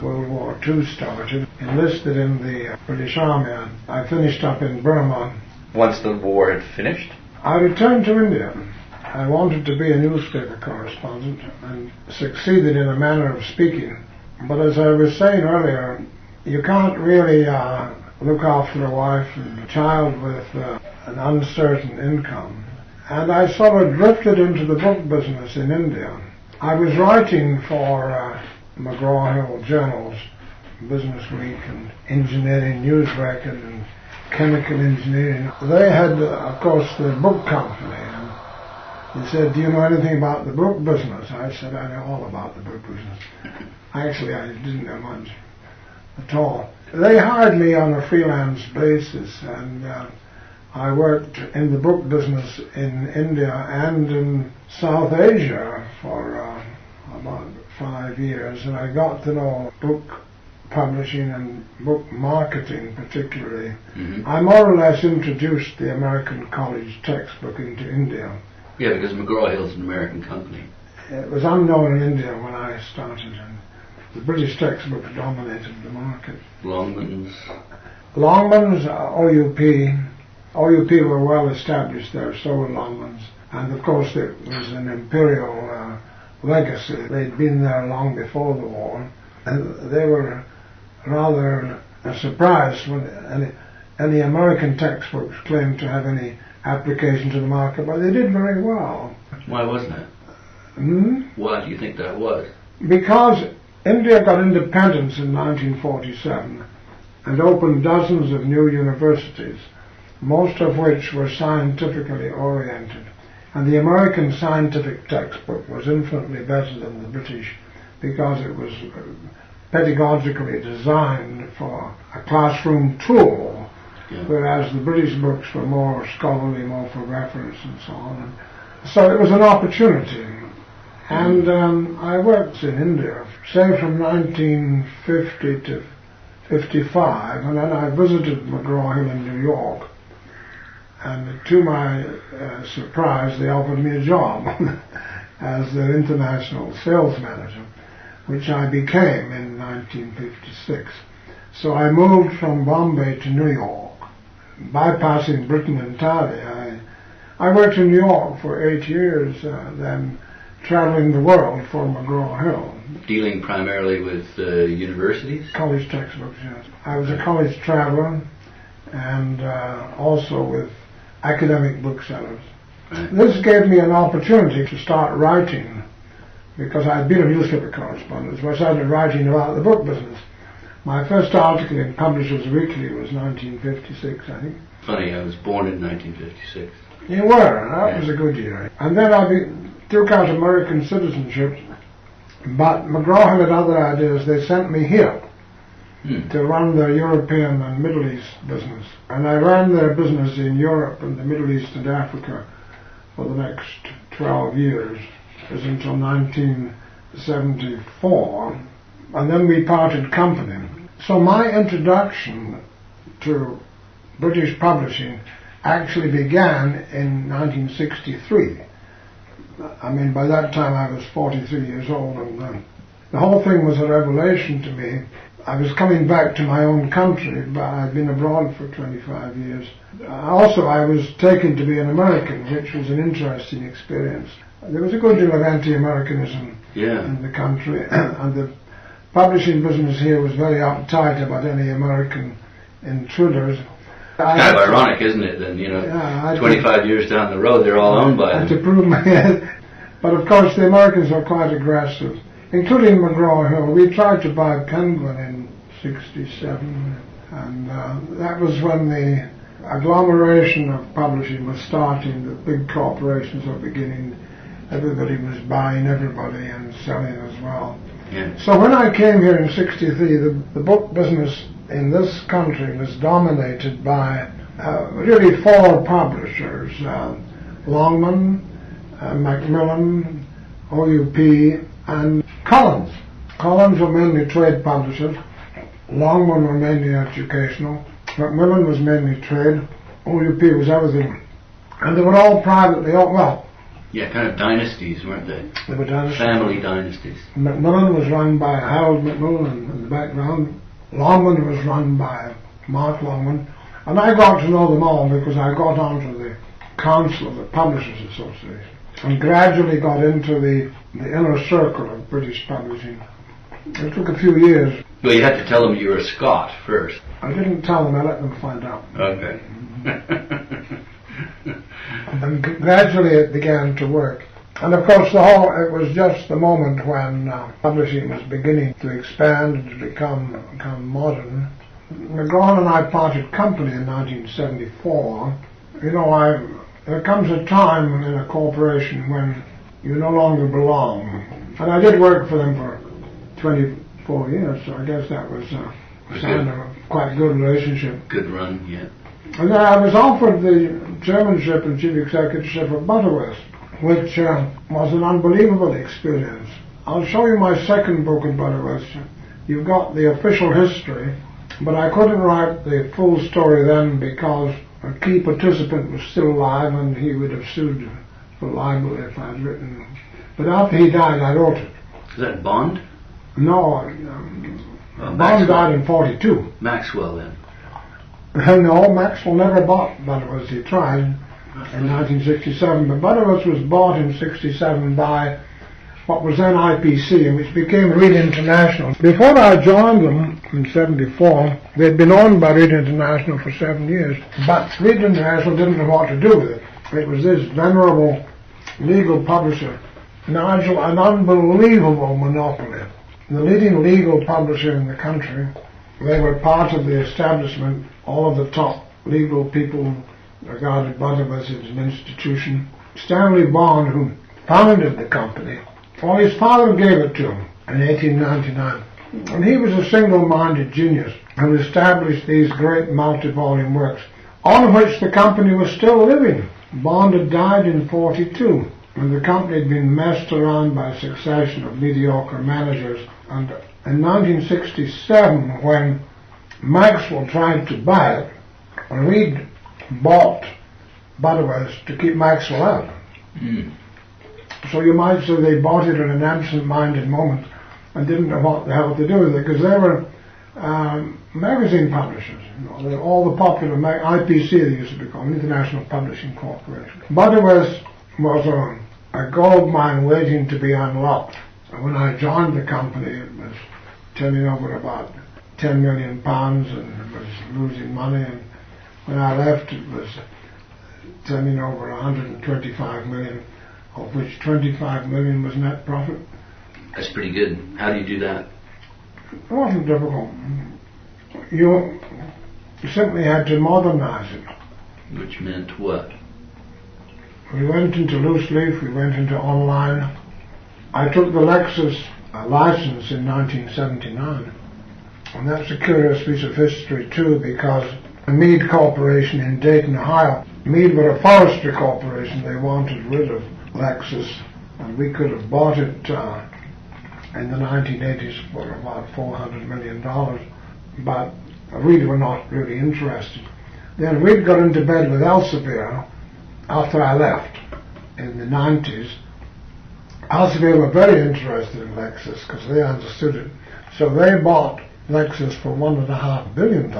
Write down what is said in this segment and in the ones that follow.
World War II started, enlisted in the British Army. I finished up in Burma. Once the war had finished? I returned to India. I wanted to be a newspaper correspondent and succeeded in a manner of speaking. But as I was saying earlier, you can't really look after a wife and a child with an uncertain income. And I sort of drifted into the book business in India. I was writing for McGraw-Hill journals, Business Week and Engineering News Record and Chemical Engineering. They had, of course, the book company. And he said, "Do you know anything about the book business?" I said, "I know all about the book business." Actually, I didn't know much at all. They hired me on a freelance basis, and I worked in the book business in India and in South Asia for about 5 years, and I got to know book publishing and book marketing particularly. Mm-hmm. I more or less introduced the American college textbook into India. Yeah, because McGraw-Hill's an American company. It was unknown in India when I started, and the British textbook dominated the market. Longmans, OUP. OUP were well established there, so were Longmans. And of course it was an imperial legacy. They'd been there long before the war. And they were rather surprised when any American textbooks claimed to have any application to the market, but they did very well. Why wasn't it? Why do you think that was? Because India got independence in 1947 and opened dozens of new universities, most of which were scientifically oriented. And the American scientific textbook was infinitely better than the British because it was pedagogically designed for a classroom tool, whereas the British books were more scholarly, more for reference and so on. And so it was an opportunity. And I worked in India, say from 1950 to 55, and then I visited McGraw-Hill in New York. And to my surprise, they offered me a job as their international sales manager, which I became in 1956. So I moved from Bombay to New York, bypassing Britain entirely. I worked in New York for 8 years, then traveling the world for McGraw-Hill. Dealing primarily with universities? College textbooks, yes. I was a college traveler and also with academic booksellers. Right. This gave me an opportunity to start writing because I'd been a newspaper correspondent, so I started writing about the book business. My first article in Publishers Weekly was 1956, I think. Funny, I was born in 1956. You were, that was a good year. And then I took out American citizenship, but McGraw-Hill had other ideas. They sent me here to run their European and Middle East business. And I ran their business in Europe and the Middle East and Africa for the next 12 years. It was until 1974. And then we parted company. So my introduction to British publishing actually began in 1963. I mean, by that time I was 43 years old, and the whole thing was a revelation to me. I was coming back to my own country, but I'd been abroad for 25 years. Also, I was taken to be an American, which was an interesting experience. There was a good deal of anti-Americanism in the country, and the publishing business here was very uptight about any American intruders. It's kind of ironic, isn't it, then, 25 years down the road, they're all owned by them. To prove my head. But of course, the Americans are quite aggressive, including McGraw-Hill. We tried to buy Penguin in 67, and that was when the agglomeration of publishing was starting. The big corporations were beginning. Everybody was buying everybody and selling as well. Yeah. So when I came here in 63, the book business in this country was dominated by really 4 publishers, Longman, Macmillan, OUP, and Collins. Collins were mainly trade publishers, Longman were mainly educational, Macmillan was mainly trade, OUP was everything. And they were all privately owned. Well, Yeah, kind of dynasties, weren't they? They were dynasties. Family dynasties. Macmillan was run by Harold Macmillan in the background. Longman was run by Mark Longman. And I got to know them all because I got onto the council of the Publishers Association and gradually got into the inner circle of British publishing. It took a few years. Well, you had to tell them you were a Scot first. I didn't tell them, I let them find out. Okay. And gradually it began to work. And of course it was just the moment when publishing was beginning to expand and to become modern. McGraw and I parted company in 1974. You know, there comes a time in a corporation when you no longer belong. And I did work for them for 24 years, so I guess that was a sign of a quite good relationship. Good run, yeah. And then I was offered the chairmanship and chief executiveship of Butterworths, which was an unbelievable experience. I'll show you my second book in Butterworths. You've got the official history, but I couldn't write the full story then because a key participant was still alive and he would have sued for libel if I'd written. But after he died, I wrote it. Is that Bond? No, Bond died in 42. Maxwell then? No, Maxwell never bought Butterworths. He tried in 1967, but Butterworths was bought in 67 by what was then IPC, which became Reed International. Before I joined them in 74, they'd been owned by Reed International for 7 years, but Reed International didn't know what to do with it. It was this venerable legal publisher, Nigel, an unbelievable monopoly. The leading legal publisher in the country. They were part of the establishment. All of the top legal people regarded Butterworths as an institution. Stanley Bond, who founded the company, well, his father gave it to him in 1899. And he was a single-minded genius who established these great multi-volume works, on which the company was still living. Bond had died in 42, and the company had been messed around by a succession of mediocre managers. And in 1967, when Maxwell tried to buy it, Reed bought Butterworths to keep Maxwell out. So you might say they bought it in an absent-minded moment and didn't know what the hell to do with it, because they were magazine publishers. You know, all the popular IPC, they used to be called, International Publishing Corporation. Butterworths was a gold mine waiting to be unlocked. And when I joined the company, it was turning over about £10 million and it was losing money. And when I left, it was turning over 125 million, of which 25 million was net profit. That's pretty good. How do you do that? It wasn't difficult. You simply had to modernize it. Which meant what? We went into loose leaf, we went into online. I took the Lexus license in 1979, and that's a curious piece of history too, because the Meade Corporation in Dayton, Ohio, Meade were a forestry corporation. They wanted rid of Lexus, and we could have bought it in the 1980s for about $400 million, but Reed were not really interested. Then Reed got into bed with Elsevier after I left in the 90s. Elsevier were very interested in Lexus because they understood it. So they bought Lexus for $1.5 billion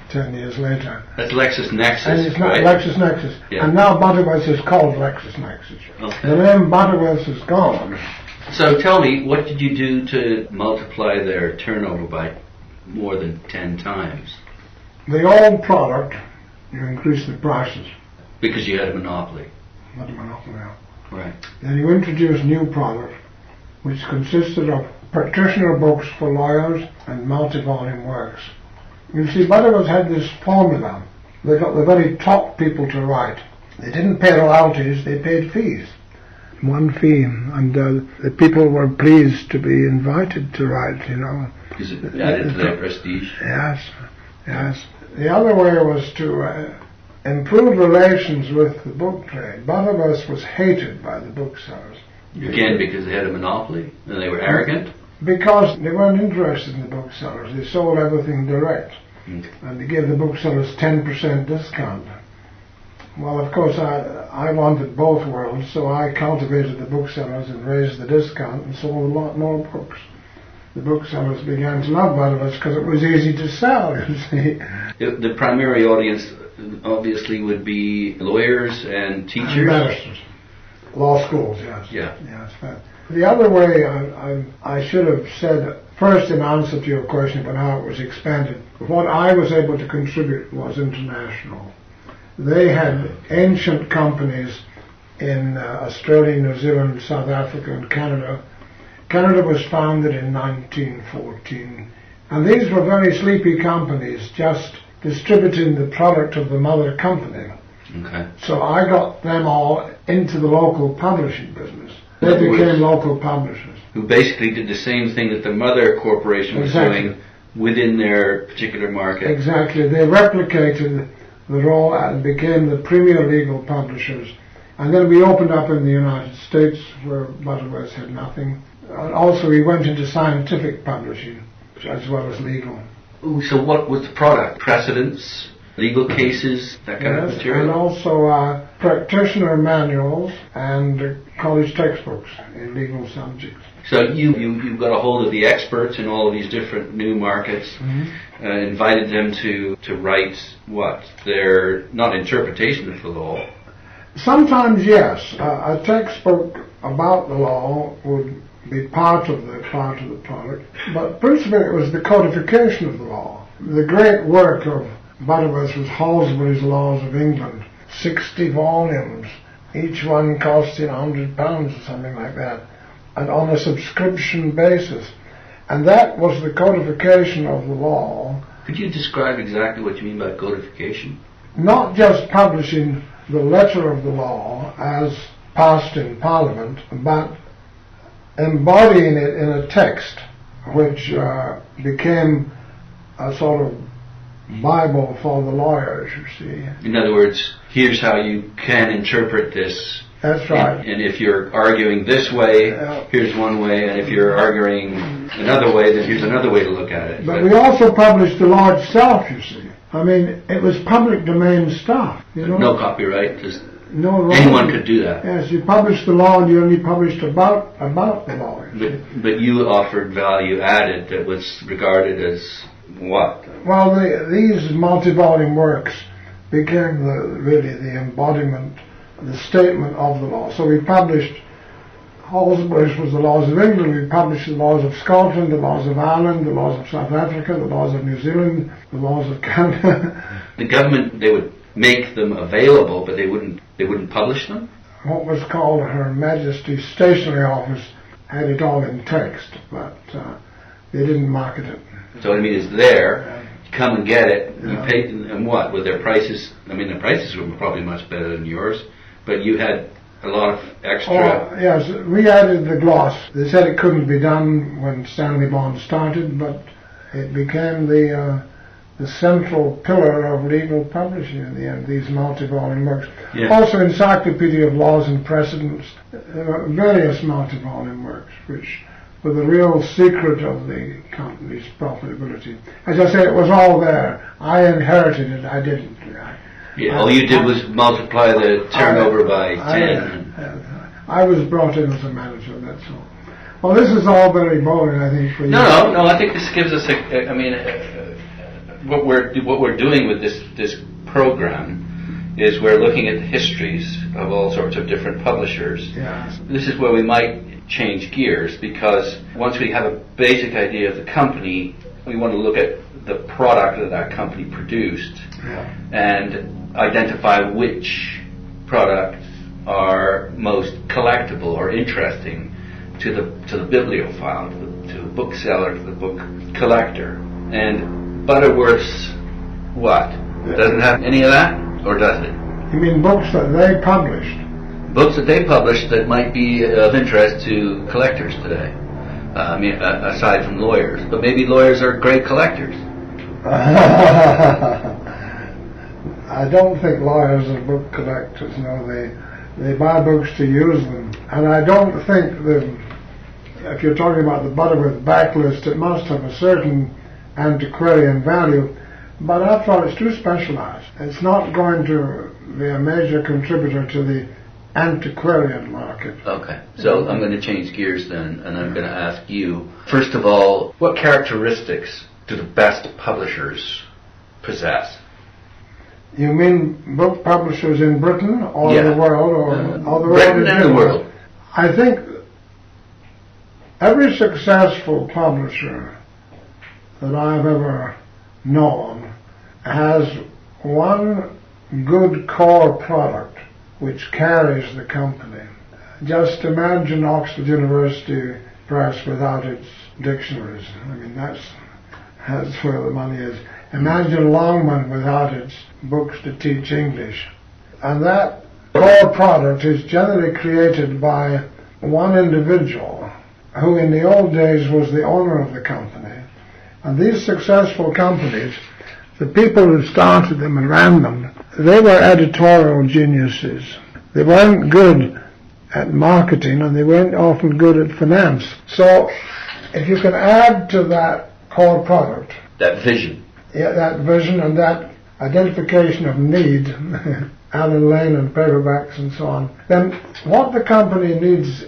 10 years later. That's LexisNexis, and it's not right? LexisNexis. Yeah. And now Butterworths is called LexisNexis. Okay. The name Butterworths is gone. So tell me, what did you do to multiply their turnover by more than 10 times? The old product, you increase the prices. Because you had a monopoly. Not a monopoly now. Right. Then you introduce new product, which consisted of practitioner books for lawyers and multi-volume works. You see, Butterworths had this formula. They got the very top people to write. They didn't pay royalties, they paid fees. One fee, and the people were pleased to be invited to write, you know. Because it added to their prestige. Yes, yes. The other way was to improve relations with the book trade. Butterworths was hated by the booksellers. Again, because they had a monopoly and they were arrogant? Because they weren't interested in the booksellers. They sold everything direct. Okay. And they gave the booksellers 10% discount. Well, of course, I wanted both worlds, so I cultivated the booksellers and raised the discount and sold a lot more books. The booksellers began to love Butterworths because it was easy to sell, you see. The primary audience obviously would be lawyers and teachers. And barristers. Law schools, yes. Yeah. Yes. The other way I should have said, first in answer to your question about how it was expanded, what I was able to contribute was international. They had ancient companies in Australia, New Zealand, South Africa and Canada. Canada was founded in 1914, and these were very sleepy companies, just distributing the product of the mother company. Okay. So I got them all into the local publishing business. They became local publishers. Who basically did the same thing that the mother corporation was doing within their particular market. Exactly. They replicated the role and became the premier legal publishers. And then we opened up in the United States where Butterworths had nothing. And also we went into scientific publishing as well as legal. Ooh, so what was the product? Precedents, legal cases, that kind of material? And also practitioner manuals and college textbooks in legal subjects. So you got a hold of the experts in all of these different new markets, invited them to write what? Their, not interpretation of the law. Sometimes, yes. A textbook about the law would be part of the product, but principally it was the codification of the law. The great work of Butterworths was Halsbury's Laws of England, 60 volumes, each one costing £100 or something like that, and on a subscription basis. And that was the codification of the law. Could you describe exactly what you mean by codification? Not just publishing the letter of the law as passed in Parliament, but embodying it in a text which became a sort of Bible for the lawyers, you see. In other words, here's how you can interpret this. That's right. And if you're arguing this way, here's one way, and if you're arguing another way, then here's another way to look at it. But we also published the law itself, you see. I mean, it was public domain stuff, you know. No copyright, just no anyone could do that. Yes, you published the law and you only published about the law. But you offered value added that was regarded as what? Well, these multi-volume works became really the embodiment, the statement of the law. So we published, Halsbury's was the laws of England, we published the laws of Scotland, the laws of Ireland, the laws of South Africa, the laws of New Zealand, the laws of Canada. The government, they would make them available, but they wouldn't publish them? What was called Her Majesty's Stationery Office had it all in text, but they didn't market it. So I mean, it's there. Come and get it. You paid them, and what? With their prices? I mean, the prices were probably much better than yours, but you had a lot of extra. Oh, yes, we added the gloss. They said it couldn't be done when Stanley Bond started, but it became the central pillar of legal publishing in the end, these multi-volume works. Yeah. Also Encyclopedia of Laws and Precedents, various multi-volume works, which were the real secret of the company's profitability. As I say, it was all there. I inherited it, I didn't. All you did was multiply the turnover by 10. I was brought in as a manager, that's all. Well, this is all very boring, I think, for you. No, I think this gives us what we're doing with this program is we're looking at the histories of all sorts of different publishers. Yes. This is where we might change gears, because once we have a basic idea of the company, we want to look at the product that company produced and identify which products are most collectible or interesting to the bibliophile, to the bookseller, to the book collector. And Butterworths, what? Doesn't have any of that, or does it? You mean books that they published? Books that they published that might be of interest to collectors today. Aside from lawyers, but maybe lawyers are great collectors. I don't think lawyers are book collectors. No, they buy books to use them, and I don't think if you're talking about the Butterworth backlist, it must have a certain antiquarian value, But after all, it's too specialized. It's not going to be a major contributor to the antiquarian market. Okay, so I'm going to change gears then, and I'm going to ask you, first of all, what characteristics do the best publishers possess? You mean book publishers in Britain or Yeah. the world? Or the world Britain and the world. I think every successful publisher that I've ever known has one good core product which carries the company. Just imagine Oxford University Press without its dictionaries. I mean, that's where the money is. Imagine Longman without its books to teach English. And that core product is generally created by one individual who in the old days was the owner of the company. And these successful companies, the people who started them and ran them, they were editorial geniuses. They weren't good at marketing and they weren't often good at finance. So if you can add to that core product, That vision. yeah, that vision and that identification of need, Alan Lane and paperbacks and so on, then what the company needs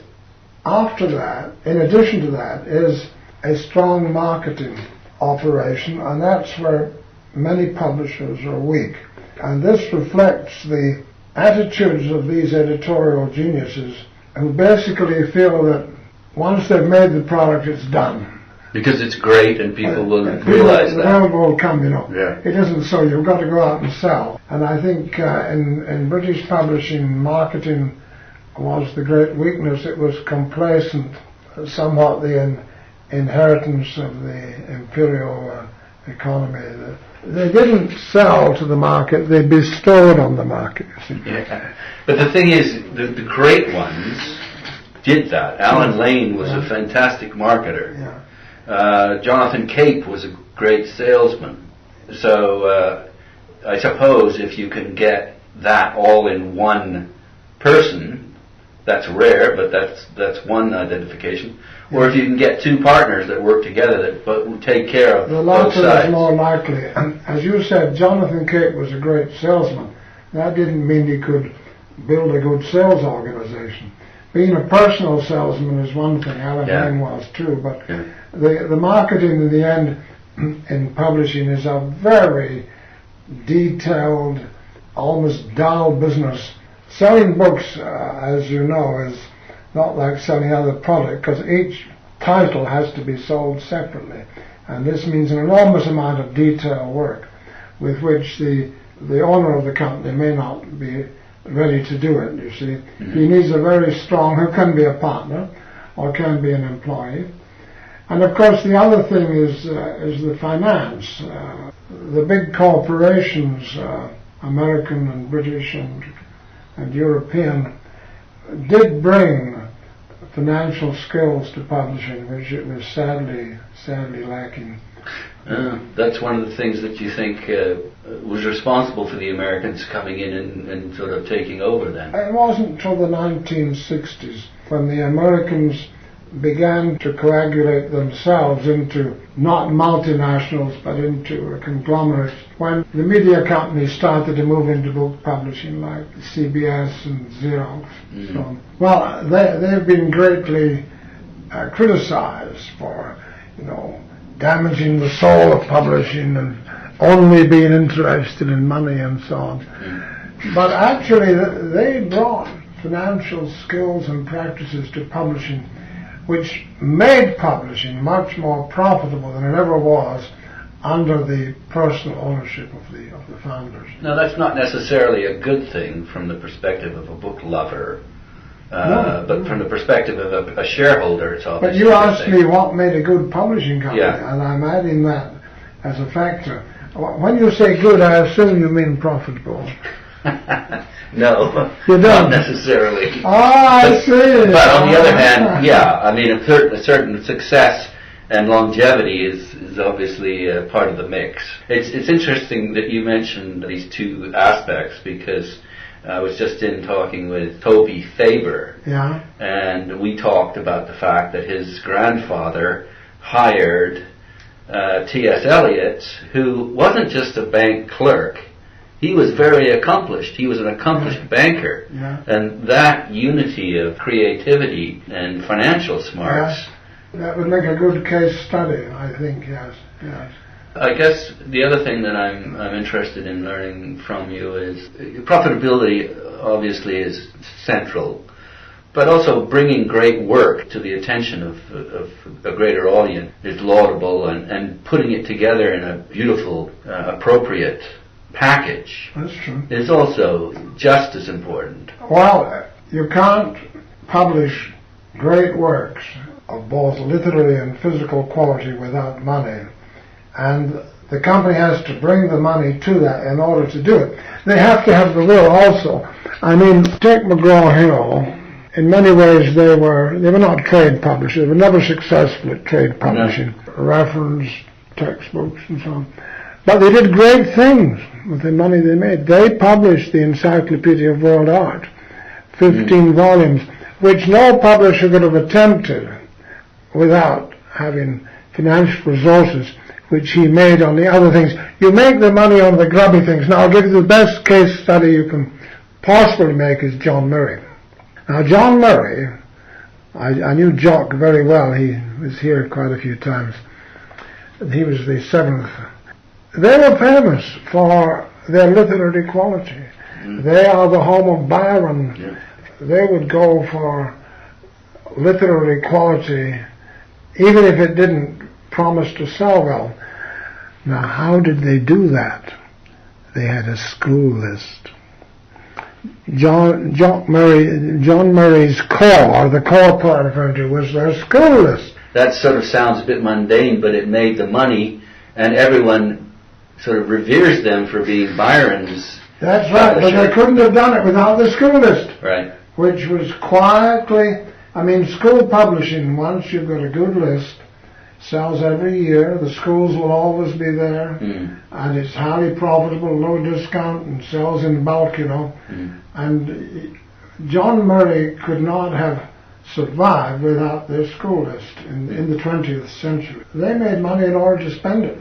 after that, in addition to that, is a strong marketing operation, and that's where many publishers are weak. And this reflects the attitudes of these editorial geniuses who basically feel that once they've made the product, it's done. Because it's great and people will realize The that. world will come, you know. Yeah. It isn't so. You've got to go out and sell. And I think in British publishing, marketing was the great weakness. It was complacent, somewhat the inheritance of the imperial economy. They didn't sell to the market, they bestowed on the market. Yeah. But the thing is, the great ones did that. Alan Lane was a fantastic marketer. Yeah. Jonathan Cape was a great salesman. So I suppose if you can get that all in one person, that's rare, but that's one identification. Or if you can get two partners that work together that will take care of The both latter sides. is more likely. And as you said, Jonathan Cape was a great salesman. That didn't mean he could build a good sales organization. Being a personal salesman is one thing, Alan Lane was too, but the marketing in the end in publishing is a very detailed, almost dull business. Selling books, as you know, is not like selling other product, because each title has to be sold separately. And this means an enormous amount of detail work with which the owner of the company may not be ready to do it, you see. He needs a very strong, who can be a partner or can be an employee. And of course the other thing is the finance. The big corporations, American and British and European, did bring financial skills to publishing, which it was sadly lacking. That's one of the things that you think was responsible for the Americans coming in and sort of taking over then. It wasn't until the 1960s when the Americans began to coagulate themselves into not multinationals but into conglomerates, when the media companies started to move into book publishing like CBS and Xerox. So, well, they've been greatly criticized for, damaging the soul of publishing and only being interested in money and so on. But actually they brought financial skills and practices to publishing which made publishing much more profitable than it ever was under the personal ownership of the founders. Now that's not necessarily a good thing from the perspective of a book lover, but from the perspective of a shareholder, it's obviously. But you asked me what made a good publishing company, Yeah. and I'm adding that as a factor. When you say good, I assume you mean profitable. No, You don't? not necessarily. I see. But on the other hand, yeah, I mean, a certain success and longevity is obviously part of the mix. It's interesting that you mentioned these two aspects, because I was just talking with Toby Faber, Yeah. and we talked about the fact that his grandfather hired T.S. Eliot, who wasn't just a bank clerk. He was very accomplished. He was an accomplished banker. Yeah. And that unity of creativity and financial smarts. That would make a good case study, I think, yes. I guess the other thing that I'm interested in learning from you is profitability obviously is central, but also bringing great work to the attention of a greater audience is laudable, and putting it together in a beautiful, appropriate package. That's true. Is also just as important. Well, you can't publish great works of both literary and physical quality without money. And the company has to bring the money to that in order to do it. They have to have the will also. I mean, take McGraw-Hill. In many ways, they were not trade publishers. They were never successful at trade publishing, reference textbooks and so on. But they did great things with the money they made. They published the Encyclopedia of World Art, 15 volumes, which no publisher could have attempted without having financial resources, which he made on the other things. You make the money on the grubby things. Now, I'll give you the best case study you can possibly make is John Murray. Now, John Murray, I knew Jock very well. He was here quite a few times. He was the seventh. They were famous for their literary quality. They are the home of Byron. Yeah. They would go for literary quality, even if it didn't promise to sell well. Now, how did they do that? They had a school list. John Murray's core, the core part of it, was their school list. That sort of sounds a bit mundane, but it made the money, and everyone sort of reveres them for being Byron's. That's right, but they couldn't have done it without the school list. Right. Which was quietly, school publishing, once you've got a good list, sells every year, the schools will always be there, and it's highly profitable, low discount, and sells in bulk, And John Murray could not have survived without their school list in the 20th century. They made money in order to spend it.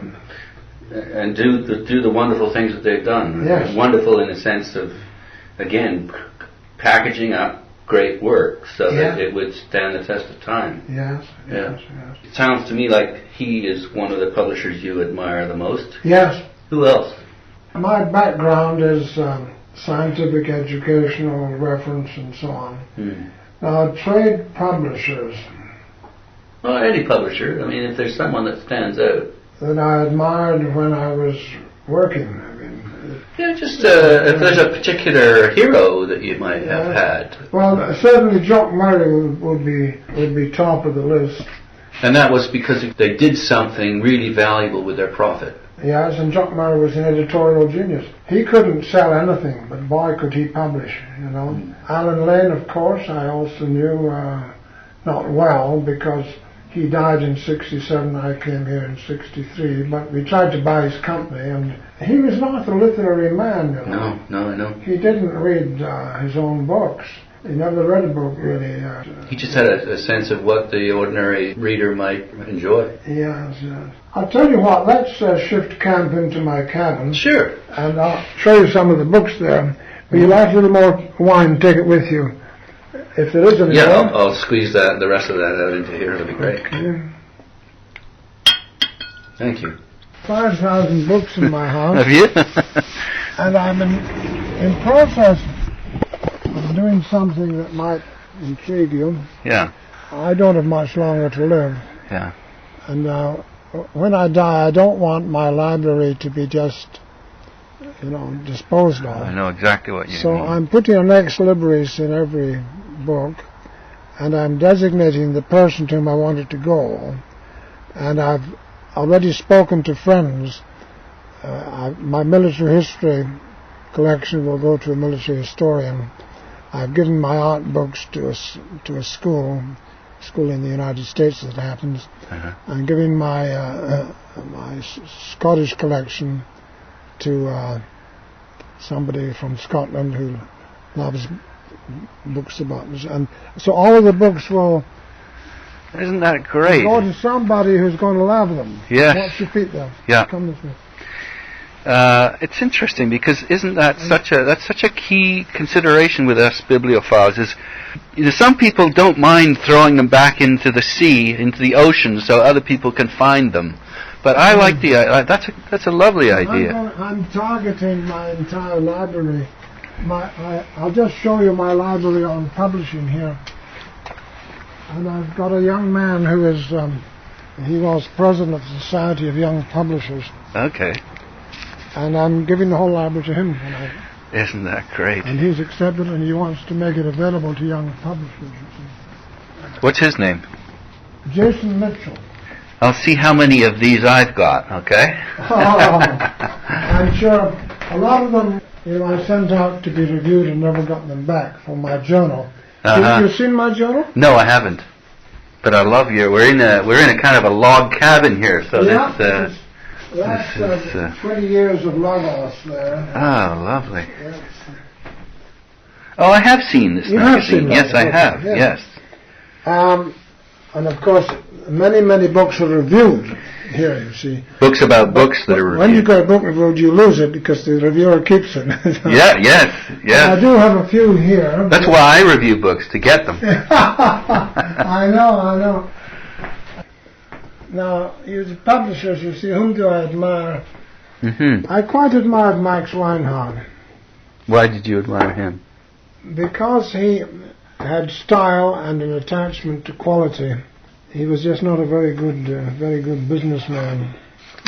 And do the wonderful things that they've done. Yes. Wonderful in the sense of, again, packaging up great work so that it would stand the test of time. Yes. It sounds to me like he is one of the publishers you admire the most. Yes. Who else? My background is scientific, educational, reference, and so on. Now, trade publishers. Well, any publisher. If there's someone that stands out. That I admired when I was working. Just if there's a particular hero that you might have had. Well, certainly Jock Murray would be top of the list. And that was because they did something really valuable with their profit. Yes, and Jock Murray was an editorial genius. He couldn't sell anything, but boy could he publish, Alan Lane, of course, I also knew not well, because he died in 1967, I came here in 1963, but we tried to buy his company, and he was not a literary man, No, I know. He didn't read his own books. He never read a book, really. He just had a sense of what the ordinary reader might enjoy. Yes. I'll tell you what, let's shift camp into my cabin. Sure. And I'll show you some of the books there. Will you like a little more wine and take it with you? If there is any. Yeah, I'll squeeze the rest of that out into here. It'll be great. Okay. Thank you. 5,000 books in my house. Have you? And I'm in process of doing something that might intrigue you. Yeah. I don't have much longer to live. Yeah. And when I die, I don't want my library to be just, disposed of. I know exactly what you mean. So I'm putting an ex libris in every book, and I'm designating the person to whom I want it to go. And I've already spoken to friends. My military history collection will go to a military historian. I've given my art books to a school in the United States, as it happens. I'm giving my Scottish collection to somebody from Scotland who loves books about this. And so all of the books will Isn't that great? Go to somebody who's going to love them. Yes. Watch your feet there. Yeah. Come this way. It's interesting because isn't that such a key consideration with us bibliophiles is, some people don't mind throwing them back into the sea, into the ocean, so other people can find them. But I like that's a lovely idea. I'm targeting my entire library. I'll just show you my library on publishing here. And I've got a young man who is, he was president of the Society of Young Publishers. Okay. And I'm giving the whole library to him tonight. Isn't that great? And he's accepted, and he wants to make it available to young publishers. What's his name? Jason Mitchell. I'll see how many of these I've got, okay? I'm sure a lot of them, I sent out to be reviewed and never got them back from my journal. Have you seen my journal? No, I haven't. But I love we're in a kind of a log cabin here, so yeah, that's 20 years of Logos there. Oh, lovely. Yes. Oh, I have seen this magazine. Yes, I have. Yes. And of course, many books are reviewed here, you see. Books about books that are reviewed. When you get a book reviewed, you lose it because the reviewer keeps it. Yes. I do have a few here. That's why I review books, to get them. I know. Now, you publishers, you see, whom do I admire? Mm-hmm. I quite admired Max Weinhardt. Why did you admire him? Because he had style and an attachment to quality. He was just not a very good businessman.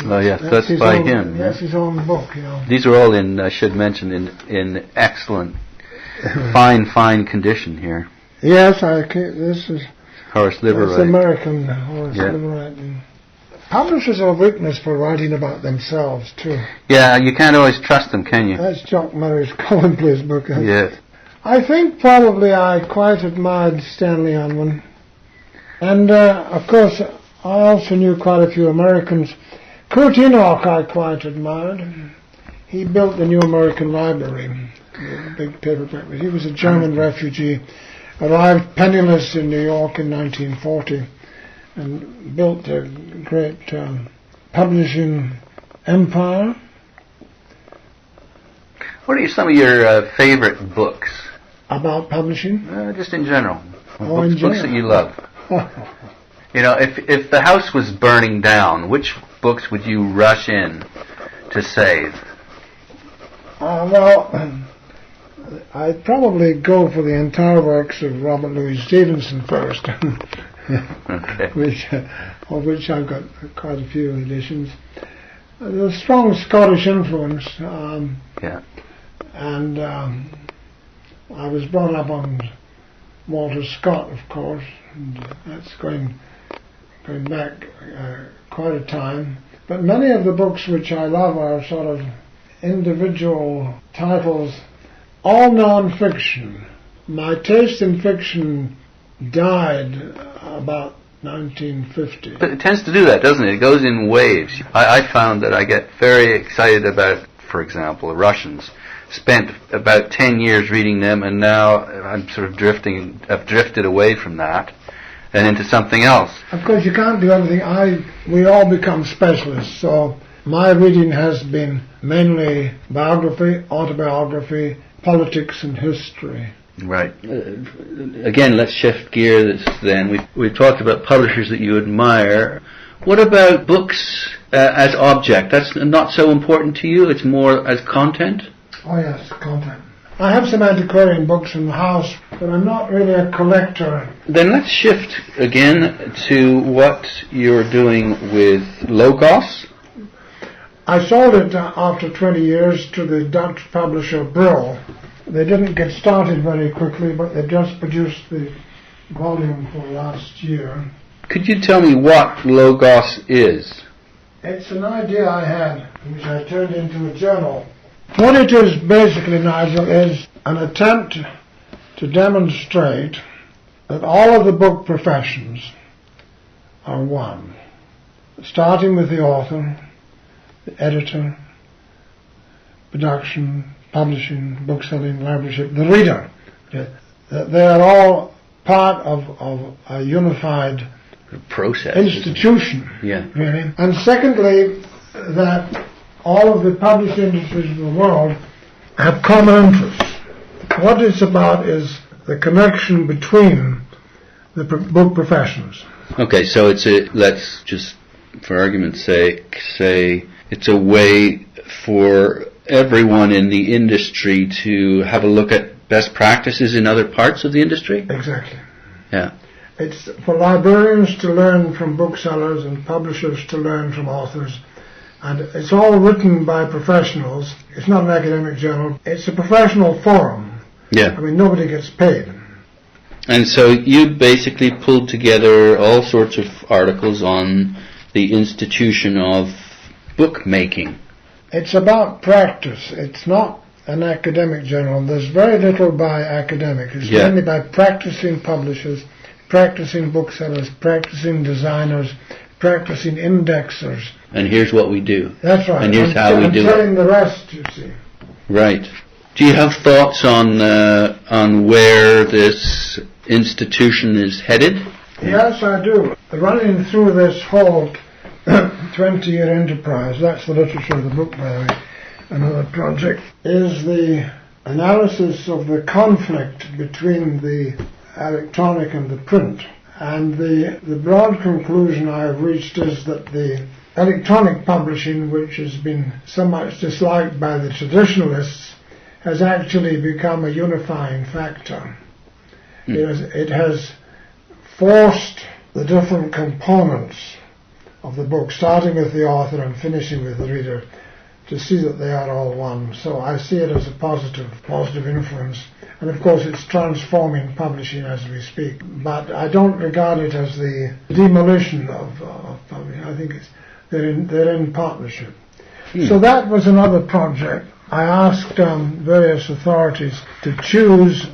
Oh yes, that's by him. That's his own book, These are all in, I should mention, in excellent, fine condition here. Yes, this is Horace Liverwright. That's American Horace Liverwright. Publishers are a weakness for writing about themselves too. Yeah, you can't always trust them, can you? That's Jock Murray's commonplace book. Yes. I think probably I quite admired Stanley Unwin. And, of course, I also knew quite a few Americans. Kurt Enoch I quite admired. He built the New American Library, the big paperback. He was a German refugee, arrived penniless in New York in 1940, and built a great publishing empire. What are some of your favorite books? About publishing? Just in general. Books that you love. If the house was burning down, which books would you rush in to save? Well, I'd probably go for the entire works of Robert Louis Stevenson first, okay. Of which I've got quite a few editions. There's a strong Scottish influence, and I was brought up on Walter Scott, of course, and that's going back quite a time. But many of the books which I love are sort of individual titles, all non-fiction. My taste in fiction died about 1950. But it tends to do that, doesn't it? It goes in waves. I found that I get very excited about, for example, the Russians. Spent about 10 years reading them, and now I'm sort of I've drifted away from that and into something else. Of course, you can't do everything. We all become specialists, so my reading has been mainly biography, autobiography, politics, and history. Right. Again, let's shift gears then. We've talked about publishers that you admire. What about books as object? That's not so important to you? It's more as content? Oh yes, content. I have some antiquarian books in the house, but I'm not really a collector. Then let's shift again to what you're doing with Logos. I sold it after 20 years to the Dutch publisher Beale. They didn't get started very quickly, but they just produced the volume for last year. Could you tell me what Logos is? It's an idea I had, which I turned into a journal. What it is basically, Nigel, is an attempt to demonstrate that all of the book professions are one, starting with the author, the editor, production, publishing, bookselling, libraryship, the reader. They are all part of a unified process. institution, Yeah. really. And secondly, that all of the published industries of the world have common interests. What it's about is the connection between the book professions. Okay, so let's just, for argument's sake, say it's a way for everyone in the industry to have a look at best practices in other parts of the industry? Exactly. Yeah. It's for librarians to learn from booksellers and publishers to learn from authors. And it's all written by professionals. It's not an academic journal. It's a professional forum. Yeah. I mean, nobody gets paid. And so you basically pulled together all sorts of articles on the institution of bookmaking. It's about practice. It's not an academic journal. There's very little by academics. It's mainly by practicing publishers, practicing booksellers, practicing designers, practicing indexers. And here's what we do. That's right. And here's how we do it. Telling the rest, you see. Right. Do you have thoughts on where this institution is headed? Yes, I do. Running through this whole 20-year enterprise, that's the literature of the book, by the way, another project, is the analysis of the conflict between the electronic and the print. And the broad conclusion I have reached is that the electronic publishing, which has been so much disliked by the traditionalists, has actually become a unifying factor. It has forced the different components of the book, starting with the author and finishing with the reader, to see that they are all one. So I see it as a positive influence. And of course it's transforming publishing as we speak. But I don't regard it as the demolition of publishing. I think they're in partnership. So that was another project. I asked various authorities to choose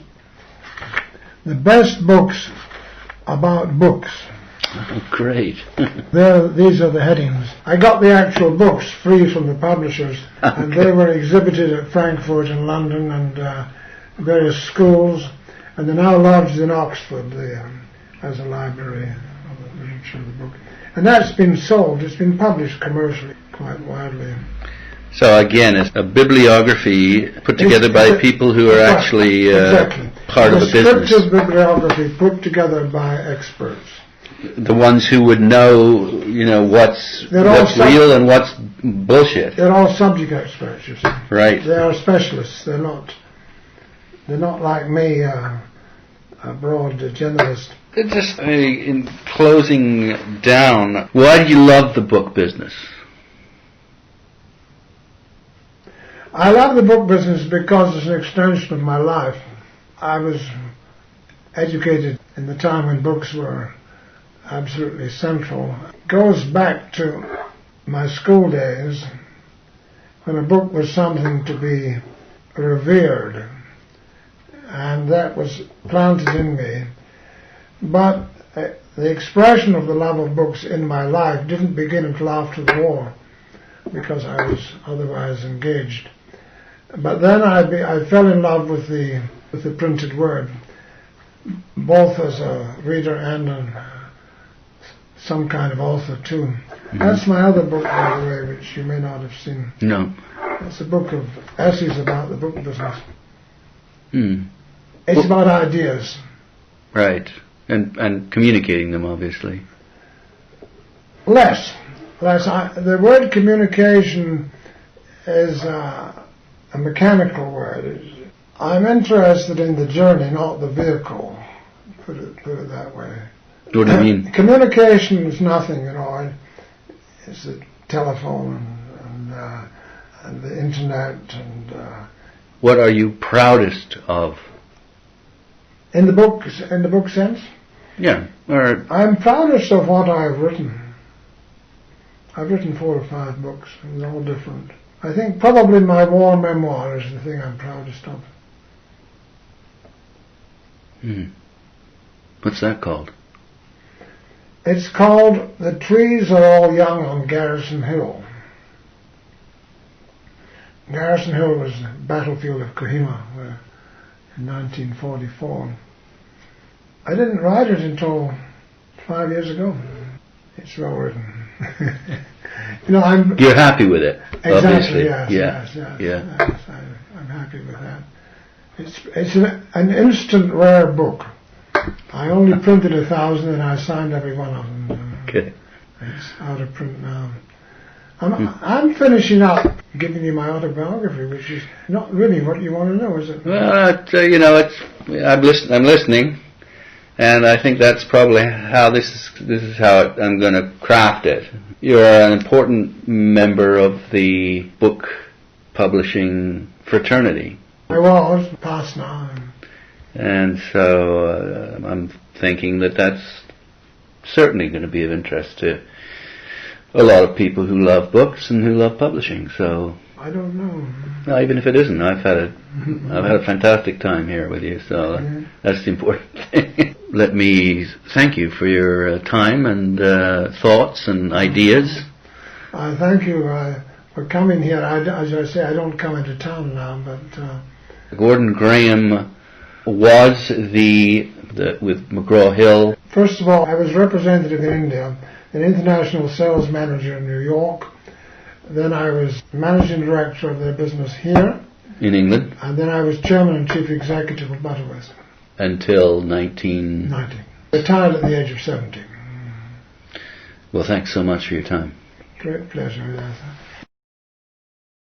the best books about books. Oh, great. These are the headings. I got the actual books free from the publishers, and they were exhibited at Frankfurt and London and various schools, and they're now lodged in Oxford as a library of the literature of the book. And that's been sold. It's been published commercially quite widely. So again, it's a bibliography put together by people who are actually part of the business. Descriptive bibliography put together by experts. The ones who would know, what's real and what's bullshit. They're all subject experts, you see. Right. They are specialists. They're not like me, a broad generalist. Just in closing down, why do you love the book business? I love the book business because it's an extension of my life. I was educated in the time when books were absolutely central. It goes back to my school days when a book was something to be revered, and that was planted in me. But the expression of the love of books in my life didn't begin until after the war, because I was otherwise engaged. But then I fell in love with the printed word, both as a reader and some kind of author too. Mm-hmm. That's my other book, by the way, which you may not have seen. No. It's a book of essays about the book business. Mm. It's about ideas. Right. And communicating them, obviously. Less. The word communication is a mechanical word. I'm interested in the journey, not the vehicle. Put it that way. What do you mean? Communication is nothing, It's the telephone and the internet and. What are you proudest of? In the book sense? Yeah. Or I'm proudest of what I've written. I've written 4 or 5 books, and they're all different. I think probably my war memoir is the thing I'm proudest of. What's that called? It's called The Trees Are All Young on Garrison Hill. Garrison Hill was the battlefield of Kohima in 1944. I didn't write it until 5 years ago. It's well written. You know, I'm... You're happy with it, Exactly, obviously. yes, Yeah. yes. Yeah. I'm happy with that. It's an instant rare book. I only printed 1,000 and I signed every one of them. Okay. It's out of print now. I'm finishing up giving you my autobiography, which is not really what you want to know, is it? Well, you know, I'm listening, and I think that's probably how this is how I'm going to craft it. You're an important member of the book publishing fraternity. I was, past now. And so I'm thinking that that's certainly going to be of interest to a lot of people who love books and who love publishing. So I don't know. well, even if it isn't, I've had a fantastic time here with you. So that's the important thing. Let me thank you for your time and thoughts and ideas. Thank you for coming here. As I say, I don't come into town now, but Gordon Graham was with McGraw-Hill. First of all, I was representative in India, an international sales manager in New York. Then I was managing director of their business here. In England. And then I was chairman and chief executive of Butterworths. Until 1990. Retired at the age of 70. Well, thanks so much for your time. Great pleasure, yes.